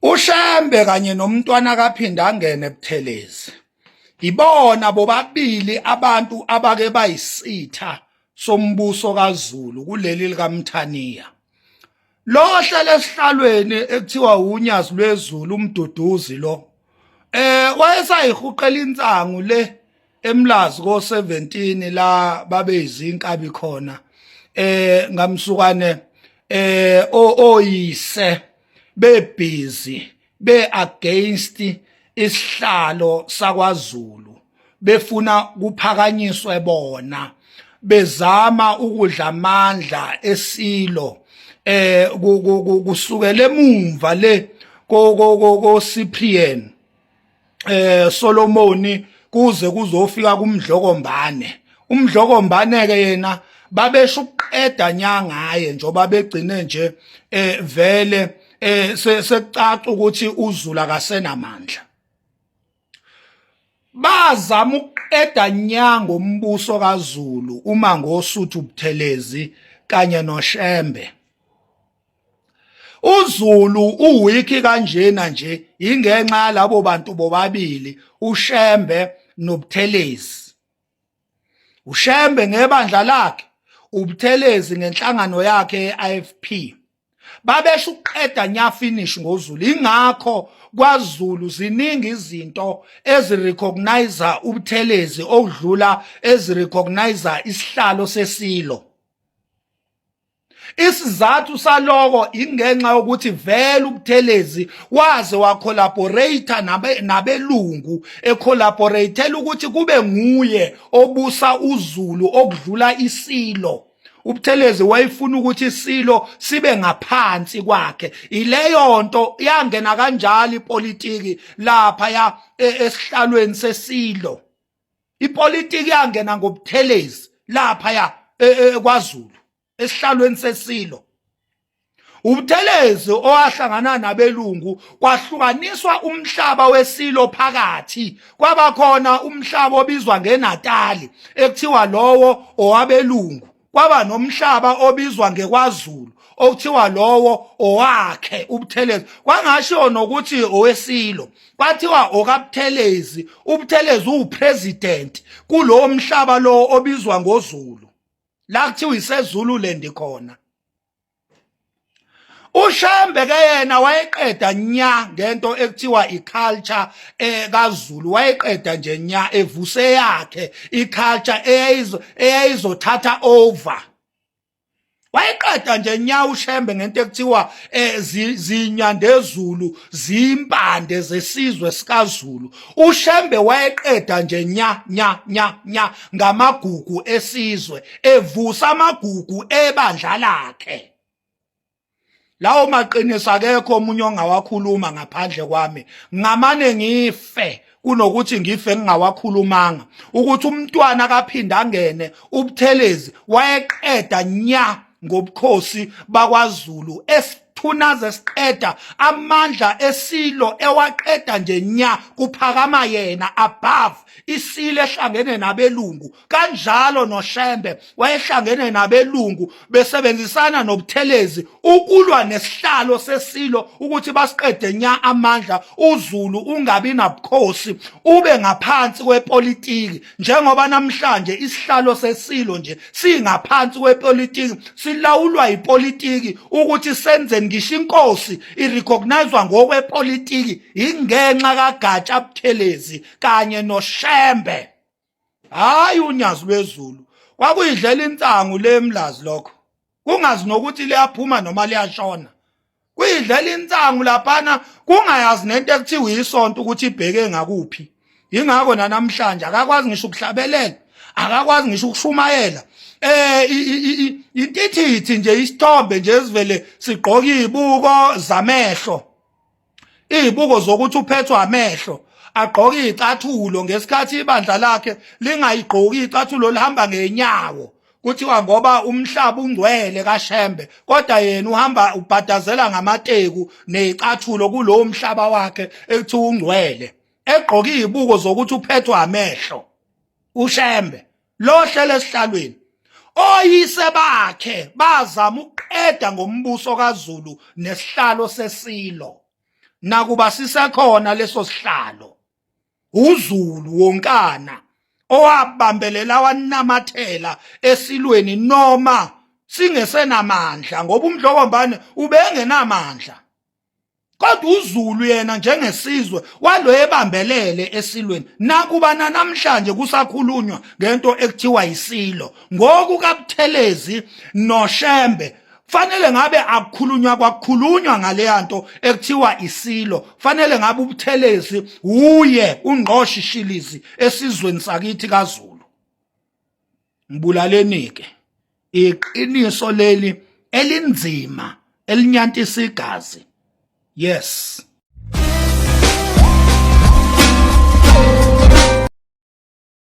uShembe kanye nomntwana kaphinda angene eButhelezi ibona bobabili abantu abake bayisitha sombuso kaZulu kuleli likaMthaniya lo hlala esihlalweni ekuthiwa uNyazi lweZulu umduduzi lo wayesayihuqela insangu le eMlazi ko17 la babeyizinkabi khona ngamsukane oyise bebhizi beagainst isihlalo sakwaZulu befuna kuphakanyiswe bona bezama ukudla amandla esilo kusukela emumva le ko Cyprian Solomoni kuze kuzofika kumdlokombane umdlokombane ke yena babesho ukuqeda nya ngaye njoba begcine nje vele sekucaca ukuthi uZulu akasenamandla bazama ukuqeda nya ngombuso kaZulu uma ngosuthu uButhelezi kanye noShembe uZulu uwiki kanjena nje ingenxa yalabo bantu bobabili uShembe noButhelezi uShembe ngebandla lakhe uButhelezi ngenhlangano yakhe yeIFP babesho ukuqeda nya finish ngoZulu ingakho kwaZulu ziningi izinto ezirecognize uButhelezi okudlula ezirecognize isihlalo sesilo isizathu saloko ingenxa yokuthi vele uButhelezi waze wacollaborate nabelungu ecollaboratela ukuthi kube nguye obusa uZulu okudlula isilo uButhelezi wayefuna ukuthi isilo sibe ngaphansi kwakhe ileyo nto yangena kanjalo ipolitiki lapha ya esihlalweni sesilo ipolitiki yangena ngoButhelezi lapha ya kwaZulu esihlalweni sesilo uButhelezi owahlangana nabelungu kwahlukaniswa umhlaba wesilo phakathi kwabakhona umhlaba obizwa ngeNatali ekuthiwa lowo owabelungu kwaba nomhlaba obizwa ngekwaZulu okuthiwa lowo owakhe uButhelezi kwangashiyo nokuthi owesilo kwathiwa okaButhelezi uButhelezi upresident kulowo mhlaba lo obizwa ngoZulu la kuthiwa iseZululand khona uShembe ke yena wayeqeda nya ngento ekuthiwa iculture kaZulu wayeqeda nje nya evuse yakhe iculture eyayizothatha over wayeqeda nje nya uShembe ngento ekuthiwa zinyandezulu zimpande zesizwe sikaZulu uShembe wayeqeda nje nya ngamagugu esizwe evusa amagugu ebandla lakhe lawo maqiniso akekho omunye ongawakhuluma ngaphandle kwami ngamane ngife kunokuthi ngife ngingawakhulumanga ukuthi umntwana kaphinda angene uButhelezi wayeqeda nya ngobukhosi bakwaZulu thunaze siqeda amandla esilo ewaqeda nje nya kuphakama yena above isilo ehlangene nabelungu kanjalo noShembe wayehlangene nabelungu besebenzisana noButhelezi ukulwa nesihlalo sesilo ukuthi basiqede nya amandla uZulu ungabi nabukhosi ube ngaphansi kwepolitiki njengoba namhlanje isihlalo sesilo nje singaphansi kwepolitiki silawulwa ipolitiki ukuthi senze ngisho inkosi irecognizewa ngokwepolitiki ingenxa kaGatsha Buthelezi kanye noShembe hayi uNyazi lweZulu kwakuyidlela insangu leMlazi lokho kungazi nokuthi liyaphuma noma liyashona kuyidlela insangu laphana kungayazi nento ekuthiwa isonto ukuthi ibheke ngakuphi ingakho namhlanje akakwazi ngisho ukuhlabelela akakwazi ngisho ukushumayela intithithi nje isithombe nje esivele sigqoka izibuko zamehlo izibuko zokuthi uphethwe amehlo agqoka izicathulo ngesikhathi ibandla lakhe lingayigqoki izicathulo lihamba ngenyawo kuthiwa ngoba umhlaba ungcwele kaShembe kodwa yena uhamba ubhadazela ngamateku nezicathulo kulowo mhlaba wakhe ekuthiwa ungcwele egqoka izibuko zokuthi uphethwe amehlo uShembe lo hlele esihlalweni oyise bakhe bazama ukuqeda ngombuso kaZulu nesihlalo sesilo nakuba sisekhona leso sihlalo uZulu wonkana owabambelela wanamathela esilweni noma singesenamandla ngoba umdlokombane ubengenamandla kodwa uZulu yena njengesizwe walo ebambelele esilweni nakuba namhlanje kusakhulunywa ngento ekuthiwa isilo ngoku kaButhelezi noShembe fanele ngabe akukhulunywa kwakhulunywa ngale yanto ekuthiwa isilo fanele ngabe uButhelezi uye ungqoshi shilizi esizweni sakithi kaZulu ngibulaleni ke iqiniso leli elinzima elinyantisa igazi yes